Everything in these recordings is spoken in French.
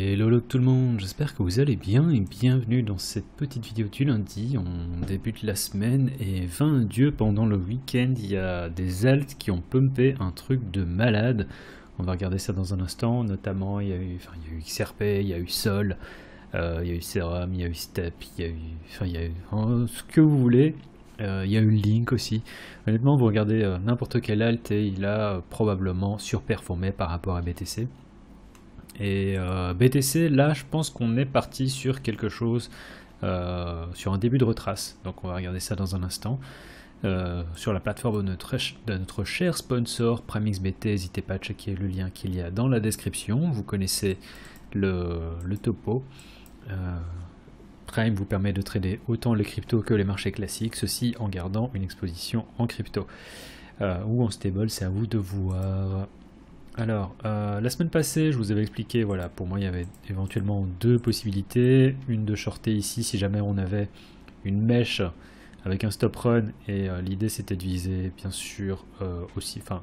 Hello tout le monde, j'espère que vous allez bien et bienvenue dans cette petite vidéo du lundi. On débute la semaine et 20 Dieu, pendant le week-end, il y a des alts qui ont pumpé un truc de malade. On va regarder ça dans un instant, notamment il y a eu XRP, il y a eu Sol, il y a eu Serum, il y a eu Step, il y a eu ce que vous voulez. Il y a eu Link aussi. Honnêtement, vous regardez n'importe quel alt et il a probablement surperformé par rapport à BTC. Et BTC, là, je pense qu'on est parti sur quelque chose, sur un début de retrace. Donc on va regarder ça dans un instant. Sur la plateforme de notre cher sponsor PrimeXBT, n'hésitez pas à checker le lien qu'il y a dans la description. Vous connaissez le topo. Prime vous permet de trader autant les cryptos que les marchés classiques, ceci en gardant une exposition en crypto. Ou en stable, c'est à vous de voir. Alors, la semaine passée, je vous avais expliqué, voilà, pour moi il y avait éventuellement deux possibilités. Une de shorter ici si jamais on avait une mèche avec un stop run, et l'idée c'était de viser bien sûr aussi, enfin,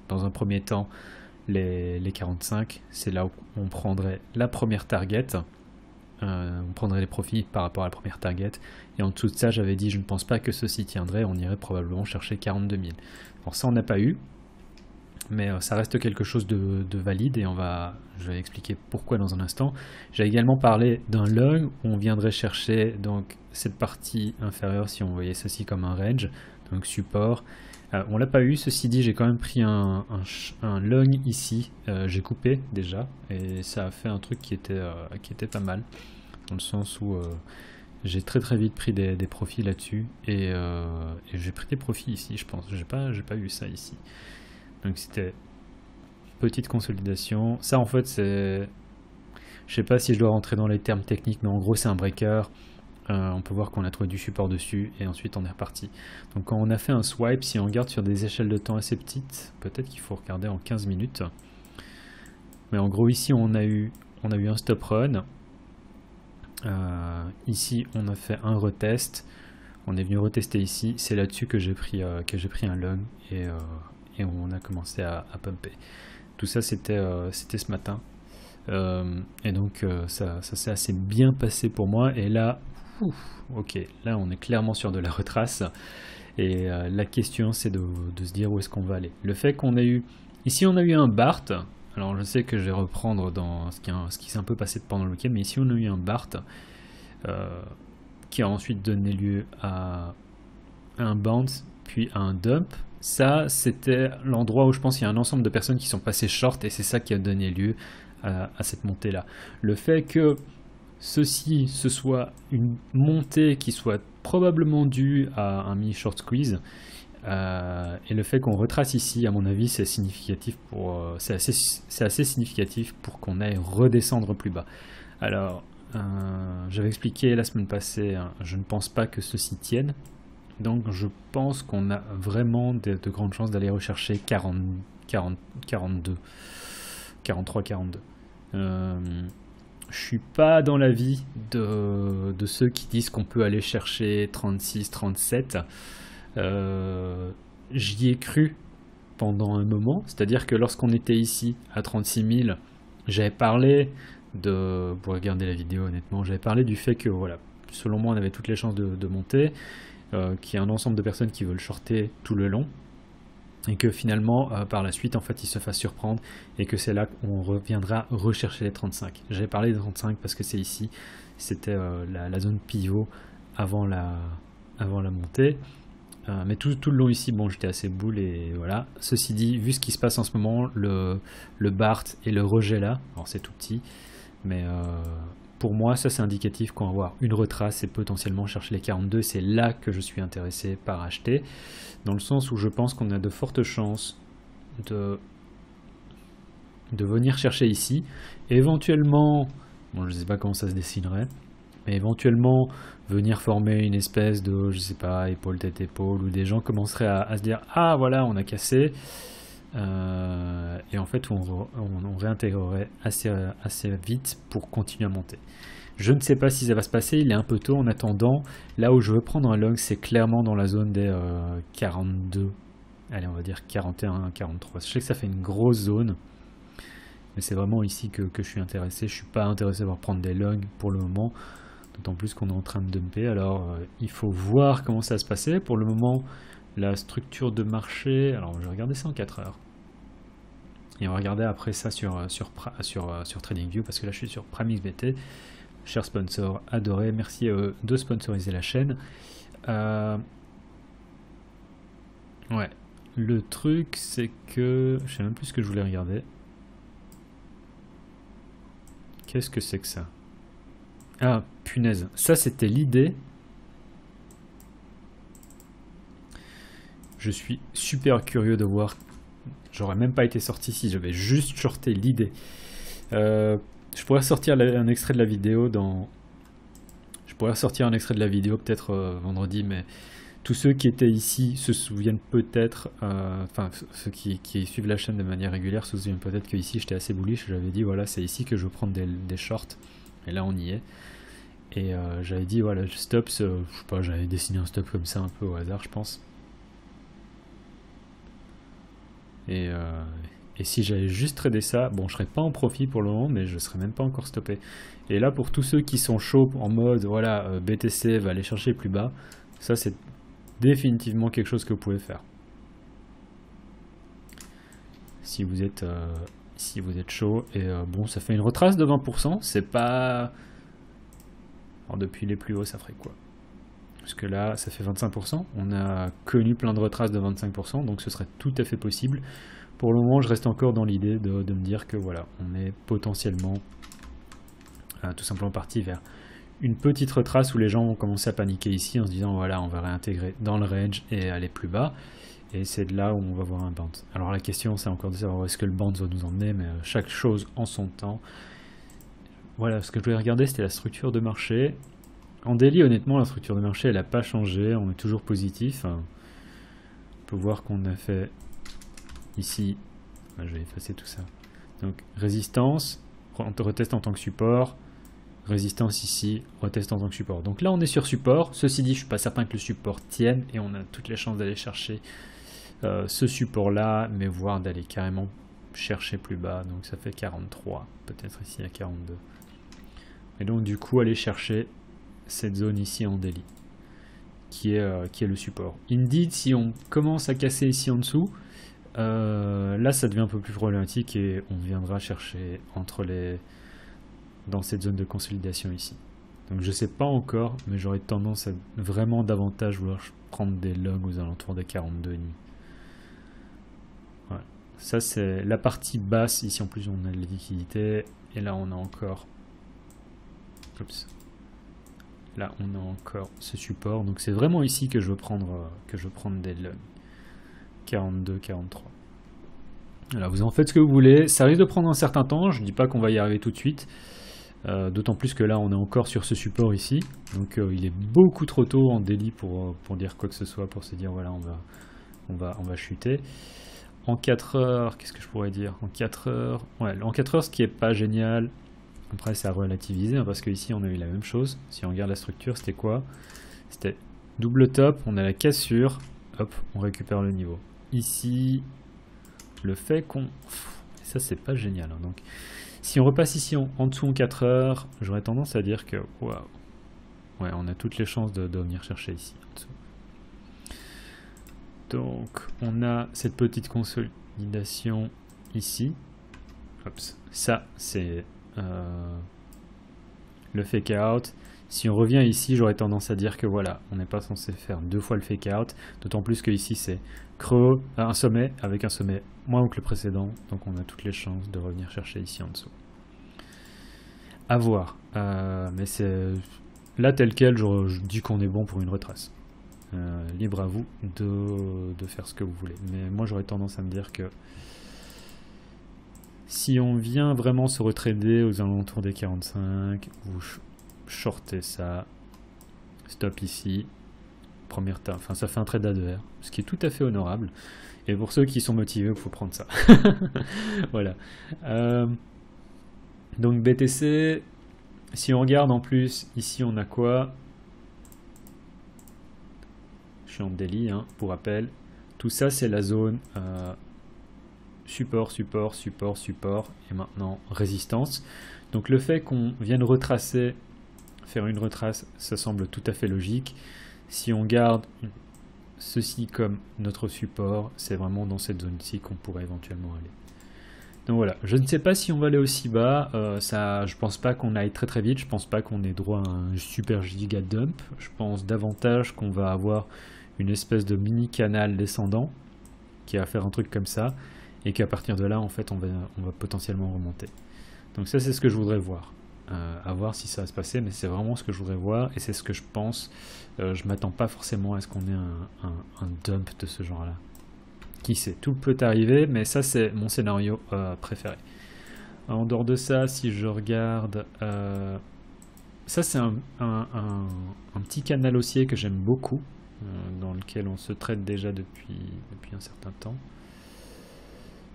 dans un premier temps, les 45. C'est là où on prendrait la première target. On prendrait les profits par rapport à la première target. Et en dessous de ça, j'avais dit, je ne pense pas que ceci tiendrait, on irait probablement chercher 42 000. Alors ça, on n'a pas eu. Mais ça reste quelque chose de valide et je vais expliquer pourquoi dans un instant. J'ai également parlé d'un long où on viendrait chercher donc cette partie inférieure, si on voyait ceci comme un range, donc support. On l'a pas eu, ceci dit j'ai quand même pris un long ici, j'ai coupé déjà et ça a fait un truc qui était pas mal, dans le sens où j'ai très vite pris des profits là-dessus et j'ai pris des profits ici, je pense. J'ai pas eu ça ici. Donc c'était petite consolidation. Ça en fait c'est... Je sais pas si je dois rentrer dans les termes techniques, mais en gros c'est un breaker. On peut voir qu'on a trouvé du support dessus et ensuite on est reparti. Donc quand on a fait un swipe, si on regarde sur des échelles de temps assez petites, peut-être qu'il faut regarder en 15 minutes. Mais en gros ici on a eu un stop run. Ici on a fait un retest. On est venu retester ici. C'est là-dessus que j'ai pris un long et on a commencé à pumper. Tout ça c'était ce matin. Et donc ça s'est assez bien passé pour moi. Et là, ok, là on est clairement sur de la retrace. Et la question c'est de se dire où est-ce qu'on va aller. Le fait qu'on ait eu... Ici on a eu un BART. Alors je sais que je vais reprendre dans ce qui s'est un peu passé pendant le week-end. Mais ici on a eu un BART qui a ensuite donné lieu à un bounce puis à un dump. Ça, c'était l'endroit où je pense qu'il y a un ensemble de personnes qui sont passées short et c'est ça qui a donné lieu à cette montée-là. Le fait que ce soit une montée qui soit probablement due à un mini-short squeeze et le fait qu'on retrace ici, à mon avis, c'est significatif c'est assez significatif pour qu'on aille redescendre plus bas. Alors, j'avais expliqué la semaine passée, je ne pense pas que ceci tienne. Donc je pense qu'on a vraiment de grandes chances d'aller rechercher 42. Je suis pas dans l'avis de ceux qui disent qu'on peut aller chercher 36, 37. J'y ai cru pendant un moment, c'est-à-dire que lorsqu'on était ici à 36 000, j'avais parlé pour regarder la vidéo honnêtement, j'avais parlé du fait que voilà, selon moi on avait toutes les chances de monter. Qu'il y a un ensemble de personnes qui veulent shorter tout le long et que finalement par la suite en fait ils se fassent surprendre et que c'est là qu'on reviendra rechercher les 35. J'avais parlé des 35 parce que c'est ici, c'était la zone pivot avant la montée, mais tout le long ici, bon, j'étais assez boule et voilà. Ceci dit, vu ce qui se passe en ce moment, le BART et le rejet là, alors c'est tout petit, mais pour moi, ça c'est indicatif qu'on va avoir une retrace et potentiellement chercher les 42. C'est là que je suis intéressé par acheter, dans le sens où je pense qu'on a de fortes chances de venir chercher ici. Éventuellement, bon, je sais pas comment ça se dessinerait, mais éventuellement venir former une espèce de, je sais pas, épaule tête épaule, où des gens commenceraient à se dire ah voilà on a cassé. Et en fait on réintégrerait assez vite pour continuer à monter. Je ne sais pas si ça va se passer, il est un peu tôt en attendant. Là où je veux prendre un long, c'est clairement dans la zone des 42, allez on va dire 41, 43. Je sais que ça fait une grosse zone Mais c'est vraiment ici que je suis intéressé. Je suis pas intéressé par prendre des longs pour le moment. D'autant plus qu'on est en train de dumper. Alors il faut voir comment ça va se passer. Pour le moment, la structure de marché... Alors je vais regarder ça en 4 heures. Et on va regarder après ça sur TradingView, parce que là je suis sur PrimeXBT. Cher sponsor adoré, merci de sponsoriser la chaîne. Ouais, le truc c'est que... Je sais même plus ce que je voulais regarder. Qu'est-ce que c'est que ça? Ah, punaise. Ça, c'était l'idée. Je suis super curieux de voir. J'aurais même pas été sorti si j'avais juste shorté l'idée. Je pourrais sortir un extrait de la vidéo dans... Je pourrais sortir un extrait de la vidéo peut-être vendredi, mais tous ceux qui étaient ici se souviennent peut-être... Enfin, ceux qui suivent la chaîne de manière régulière se souviennent peut-être que ici j'étais assez bullish. J'avais dit, voilà, c'est ici que je veux prendre des shorts. Et là, on y est. Et j'avais dit, voilà, stops, je sais pas, j'avais dessiné un stop comme ça un peu au hasard, je pense. Et si j'avais juste tradé ça, bon, je serais pas en profit pour le moment, mais je serais même pas encore stoppé. Et là, pour tous ceux qui sont chauds en mode, voilà, BTC va aller chercher plus bas, ça c'est définitivement quelque chose que vous pouvez faire. Si vous êtes chaud. Et bon, ça fait une retrace de 20%, c'est pas... Alors depuis les plus hauts, ça ferait quoi? Parce que là, ça fait 25%. On a connu plein de retraces de 25%, donc ce serait tout à fait possible. Pour le moment, je reste encore dans l'idée de me dire que voilà, on est potentiellement tout simplement parti vers une petite retrace où les gens vont commencer à paniquer ici en se disant voilà, on va réintégrer dans le range et aller plus bas. Et c'est de là où on va voir un band. Alors la question, c'est encore de savoir où est-ce que le band va nous emmener, mais chaque chose en son temps. Voilà, ce que je voulais regarder, c'était la structure de marché. En daily, honnêtement, la structure de marché, elle n'a pas changé. On est toujours positif. On peut voir qu'on a fait ici... Je vais effacer tout ça. Donc, résistance, retest en tant que support. Résistance ici, retest en tant que support. Donc là, on est sur support. Ceci dit, je ne suis pas certain que le support tienne. Et on a toutes les chances d'aller chercher ce support-là, mais voire d'aller carrément chercher plus bas. Donc ça fait 43. Peut-être ici à 42. Et donc du coup aller chercher cette zone ici en daily qui est le support. Indeed, si on commence à casser ici en dessous, là ça devient un peu plus problématique et on viendra chercher dans cette zone de consolidation ici. Donc je sais pas encore, mais j'aurais tendance à vraiment davantage vouloir prendre des longs aux alentours des 42,5. Voilà. Ça c'est la partie basse. Ici en plus on a de la liquidité et là on a encore... Oups. Là, on a encore ce support. Donc, c'est vraiment ici que je veux prendre des longs. 42, 43. Voilà, vous en faites ce que vous voulez. Ça risque de prendre un certain temps. Je ne dis pas qu'on va y arriver tout de suite. D'autant plus que là, on est encore sur ce support ici. Donc, il est beaucoup trop tôt en daily pour dire quoi que ce soit, pour se dire, voilà, on va chuter. En 4 heures, qu'est-ce que je pourrais dire? En 4 heures, ouais, en 4 heures, ce qui n'est pas génial... Après, c'est à relativiser, hein, parce qu'ici, on a eu la même chose. Si on regarde la structure, c'était quoi? C'était double top, on a la cassure, hop, on récupère le niveau. Ici, le fait qu'on... Ça, c'est pas génial. Hein, donc, si on repasse ici en dessous en 4 heures, j'aurais tendance à dire que... Waouh. Ouais, on a toutes les chances de venir chercher ici, en dessous. Donc, on a cette petite consolidation ici. Hop, ça, c'est... le fake out. Si on revient ici, j'aurais tendance à dire que voilà, on n'est pas censé faire 2 fois le fake out, d'autant plus que ici c'est creux, un sommet avec un sommet moins haut que le précédent, donc on a toutes les chances de revenir chercher ici en dessous. À voir, mais c'est là tel quel, je dis qu'on est bon pour une retrace. Libre à vous de faire ce que vous voulez, mais moi j'aurais tendance à me dire que si on vient vraiment se retrader aux alentours des 45, vous shortez ça, stop ici, première tape, enfin ça fait un trade à 2 R, ce qui est tout à fait honorable. Et pour ceux qui sont motivés, il faut prendre ça. Voilà. Donc BTC, si on regarde en plus, ici on a quoi? Je suis en daily, hein, pour rappel. Tout ça c'est la zone... support, support, support, support, et maintenant résistance. Donc le fait qu'on vienne retracer, faire une retrace, ça semble tout à fait logique. Si on garde ceci comme notre support, c'est vraiment dans cette zone-ci qu'on pourrait éventuellement aller. Donc voilà, je ne sais pas si on va aller aussi bas, je pense pas qu'on aille très très vite, je pense pas qu'on ait droit à un super giga dump, je pense davantage qu'on va avoir une espèce de mini canal descendant qui va faire un truc comme ça, et qu'à partir de là en fait on va potentiellement remonter. Donc ça c'est ce que je voudrais voir, à voir si ça va se passer, mais c'est vraiment ce que je voudrais voir, et c'est ce que je pense. Je m'attends pas forcément à ce qu'on ait un dump de ce genre là. Qui sait, tout peut arriver, mais ça c'est mon scénario préféré. En dehors de ça, si je regarde, ça c'est un petit canal haussier que j'aime beaucoup, dans lequel on se traite déjà depuis un certain temps,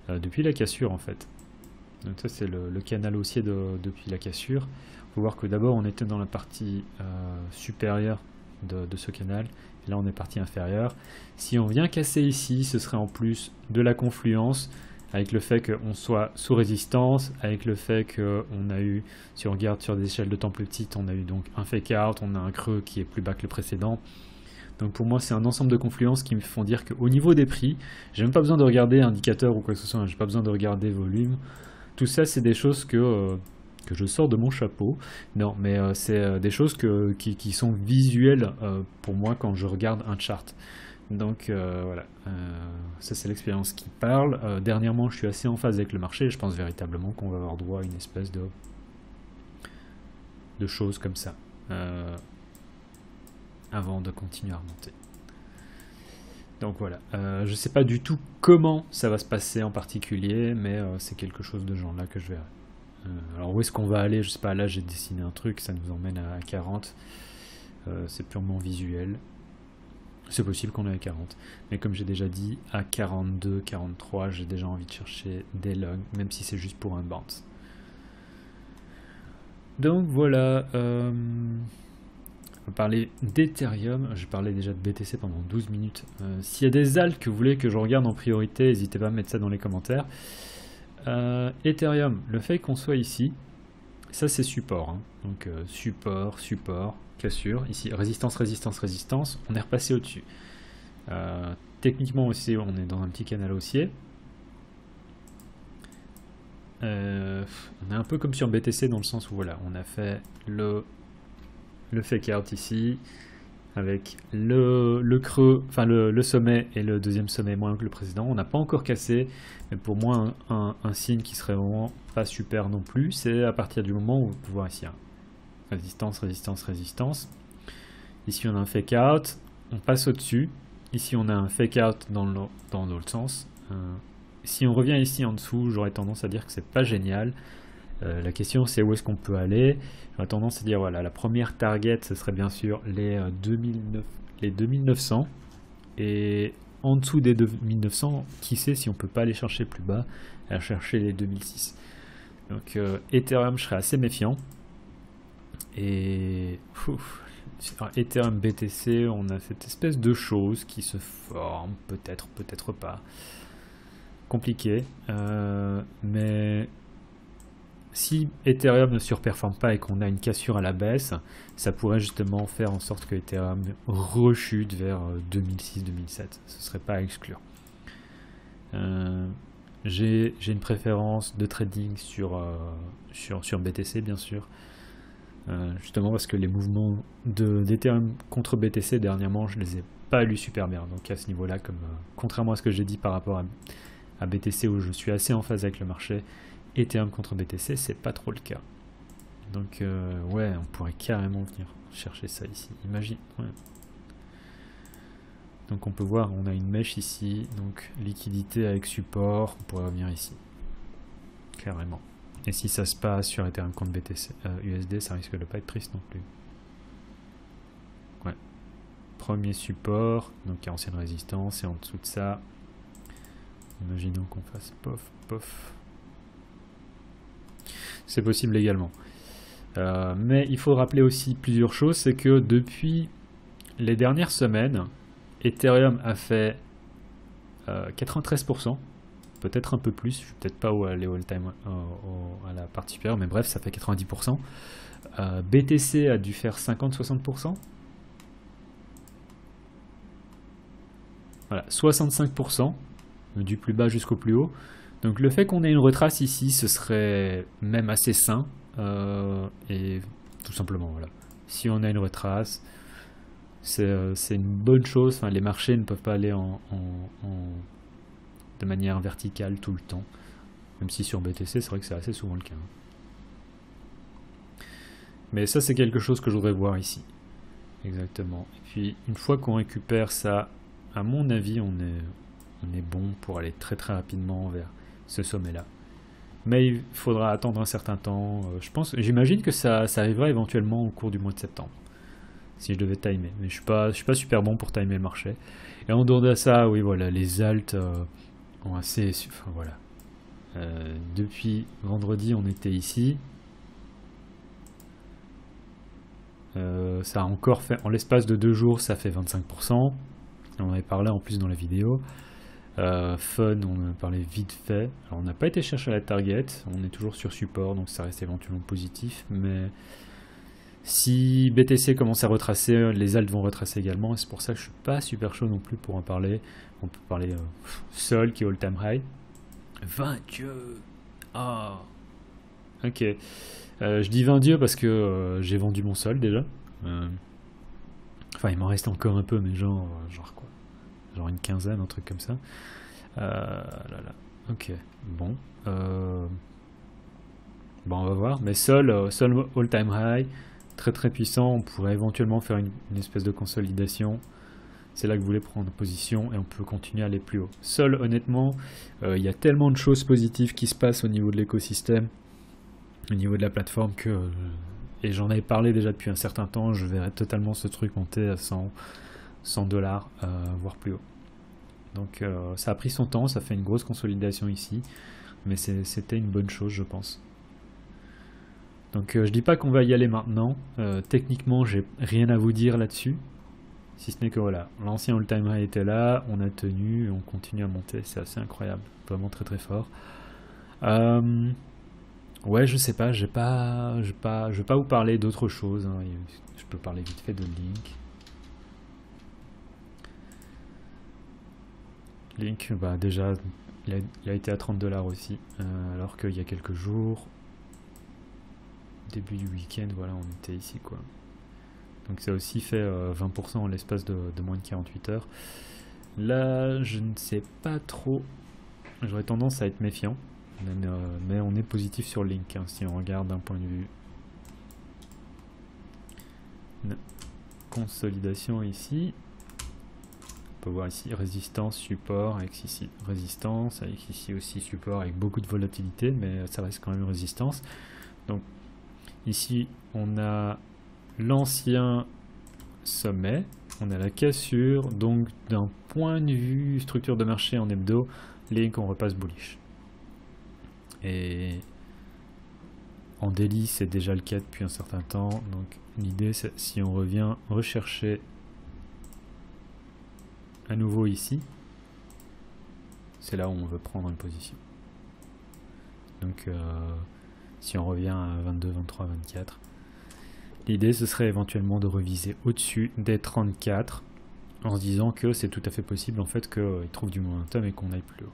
depuis la cassure en fait. Donc ça c'est le canal haussier depuis la cassure. Il faut voir que d'abord on était dans la partie supérieure de ce canal. Là on est partie inférieure. Si on vient casser ici, ce serait en plus de la confluence, avec le fait qu'on soit sous résistance, avec le fait qu'on a eu, si on regarde sur des échelles de temps plus petites, on a eu donc un fake out, on a un creux qui est plus bas que le précédent. Donc pour moi c'est un ensemble de confluences qui me font dire qu'au niveau des prix, j'ai même pas besoin de regarder indicateur ou quoi que ce soit, j'ai pas besoin de regarder volume. Tout ça c'est des choses que je sors de mon chapeau. Non, mais c'est des choses qui sont visuelles pour moi quand je regarde un chart. Donc voilà, ça c'est l'expérience qui parle. Dernièrement, je suis assez en phase avec le marché et je pense véritablement qu'on va avoir droit à une espèce de choses comme ça avant de continuer à remonter. Donc voilà, je sais pas du tout comment ça va se passer en particulier, mais c'est quelque chose de genre là que je verrai. Alors où est-ce qu'on va aller? Je sais pas, là j'ai dessiné un truc, ça nous emmène à 40. C'est purement visuel. C'est possible qu'on ait à 40. Mais comme j'ai déjà dit, à 42, 43, j'ai déjà envie de chercher des logs, même si c'est juste pour un bounce. Donc voilà, on va parler d'Ethereum. Je parlais déjà de BTC pendant 12 minutes. S'il y a des alts que vous voulez que je regarde en priorité, n'hésitez pas à mettre ça dans les commentaires. Ethereum, le fait qu'on soit ici, ça c'est support, hein. Donc support, support, cassure, ici résistance, résistance, résistance, on est repassé au-dessus. Techniquement aussi on est dans un petit canal haussier. On est un peu comme sur BTC dans le sens où voilà, on a fait le fake out ici, avec le creux, enfin le sommet et le deuxième sommet moins que le précédent. On n'a pas encore cassé, mais pour moi un signe qui serait vraiment pas super non plus, c'est à partir du moment où vous pouvez voir ici, hein, résistance, résistance, résistance. Ici on a un fake out, on passe au-dessus. Ici on a un fake out dans l'autre sens. Si on revient ici en dessous, j'aurais tendance à dire que c'est pas génial. La question c'est où est-ce qu'on peut aller. J'aurais tendance à dire voilà, la première target ce serait bien sûr les 2900, et en dessous des 2900, qui sait si on peut pas aller chercher plus bas, aller chercher les 2006. Donc Ethereum, je serais assez méfiant. Et sur Ethereum BTC, on a cette espèce de chose qui se forme, peut-être, peut-être pas. Compliqué, mais si Ethereum ne surperforme pas et qu'on a une cassure à la baisse, ça pourrait justement faire en sorte que Ethereum rechute vers 2006-2007. Ce serait pas à exclure. J'ai une préférence de trading sur BTC bien sûr, justement parce que les mouvements d'Ethereum contre BTC dernièrement, je les ai pas lus super bien. Donc à ce niveau-là, comme contrairement à ce que j'ai dit par rapport à BTC où je suis assez en phase avec le marché, Ethereum contre BTC, c'est pas trop le cas. Donc ouais, on pourrait carrément venir chercher ça ici. Imagine. Ouais. Donc on peut voir, on a une mèche ici, donc liquidité avec support, on pourrait revenir ici. Carrément. Et si ça se passe sur Ethereum contre BTC, USD, ça risque de pas être triste non plus. Ouais. Premier support, donc il y a ancienne résistance, et en dessous de ça, imaginons qu'on fasse pof, pof. C'est possible également. Mais il faut rappeler aussi plusieurs choses, c'est que depuis les dernières semaines, Ethereum a fait 93%, peut-être un peu plus, je ne vais peut-être pas aller au all-time à la partie supérieure, mais bref, ça fait 90%. BTC a dû faire 50-60%. Voilà, 65%, du plus bas jusqu'au plus haut. Donc le fait qu'on ait une retrace ici, ce serait même assez sain. Et tout simplement, voilà. Si on a une retrace, c'est une bonne chose. Enfin, les marchés ne peuvent pas aller de manière verticale tout le temps. Même si sur BTC, c'est vrai que c'est assez souvent le cas. Mais ça, c'est quelque chose que je voudrais voir ici. Exactement. Et puis, une fois qu'on récupère ça, à mon avis, on est bon pour aller très très rapidement vers ce sommet-là. Mais il faudra attendre un certain temps. J'imagine que ça arrivera éventuellement au cours du mois de septembre. Si je devais timer. Mais je suis pas super bon pour timer le marché. Et en dehors de ça, oui, voilà, les alts ont assez... Enfin, voilà. Depuis vendredi, on était ici. Ça a encore fait... En l'espace de 2 jours, ça fait 25%. On en avait parlé en plus dans la vidéo. Fun, on en a parlé vite fait. Alors, on n'a pas été chercher la target. On est toujours sur support, donc ça reste éventuellement positif. Mais... si BTC commence à retracer, les alts vont retracer également, et c'est pour ça que je suis pas super chaud non plus pour en parler. On peut parler Sol qui est all-time high. 20 dieux. Ah. Ok. Je dis 20 dieux parce que j'ai vendu mon Sol déjà. Enfin, il m'en reste encore un peu, mais genre quoi? Genre une quinzaine, un truc comme ça. Là. Ok. Bon. Bon, on va voir. Mais Sol all-time high. Très très puissant, on pourrait éventuellement faire une espèce de consolidation. C'est là que vous voulez prendre position et on peut continuer à aller plus haut. Sol, honnêtement, il y a tellement de choses positives qui se passent au niveau de l'écosystème, au niveau de la plateforme, et j'en avais parlé déjà depuis un certain temps, je verrais totalement ce truc monter à 100 $, voire plus haut. Donc ça a pris son temps, ça fait une grosse consolidation ici, mais c'était une bonne chose, je pense. Donc je dis pas qu'on va y aller maintenant, techniquement j'ai rien à vous dire là-dessus, si ce n'est que voilà, l'ancien all-time high était là, on a tenu, et on continue à monter, c'est assez incroyable, vraiment très très fort. Ouais, je sais pas, je vais pas vous parler d'autre chose, hein. Je peux parler vite fait de Link. Link, bah déjà, il a été à 30 $ aussi, alors qu'il y a quelques jours... début du week-end, voilà, on était ici quoi. Donc ça a aussi fait 20% en l'espace de moins de 48 heures. Là, je ne sais pas trop. J'aurais tendance à être méfiant. Mais on est positif sur Link, hein, si on regarde d'un point de vue consolidation ici. On peut voir ici résistance, support, avec ici résistance, avec ici aussi support avec beaucoup de volatilité, mais ça reste quand même une résistance. Donc ici, on a l'ancien sommet, on a la cassure, donc d'un point de vue structure de marché en hebdo, Link, on repasse bullish. Et en daily, c'est déjà le cas depuis un certain temps, donc l'idée, c'est si on revient rechercher à nouveau ici, c'est là où on veut prendre une position. Donc si on revient à 22, 23, 24, l'idée ce serait éventuellement de reviser au-dessus des 34 en se disant que c'est tout à fait possible en fait qu'il trouve du momentum et qu'on aille plus haut.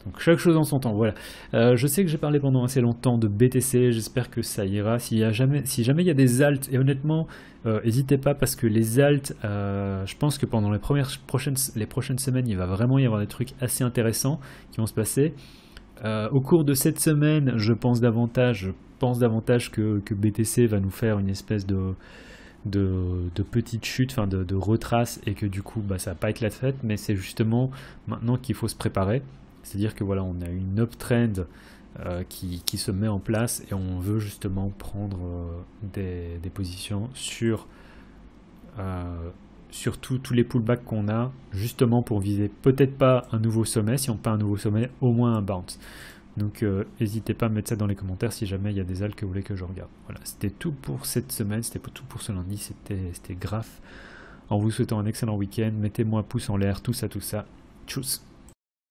Donc chaque chose en son temps, voilà. Je sais que j'ai parlé pendant assez longtemps de BTC, j'espère que ça ira. Si jamais il y a des alts, et honnêtement, n'hésitez pas parce que les alts, je pense que pendant les prochaines semaines, il va vraiment y avoir des trucs assez intéressants qui vont se passer. Au cours de cette semaine, je pense davantage que BTC va nous faire une espèce de petite chute, enfin de retrace, et que du coup ça va pas être la fête, mais c'est justement maintenant qu'il faut se préparer. C'est-à-dire que voilà, on a une uptrend qui se met en place et on veut justement prendre des positions sur tous les pullbacks qu'on a, justement pour viser peut-être pas un nouveau sommet, si on pas un nouveau sommet, au moins un bounce. Donc n'hésitez pas à mettre ça dans les commentaires si jamais il y a des alts que vous voulez que je regarde. Voilà, c'était tout pour cette semaine, c'était tout pour ce lundi, c'était Graph. En vous souhaitant un excellent week-end, mettez-moi un pouce en l'air, tout ça. Tchuss.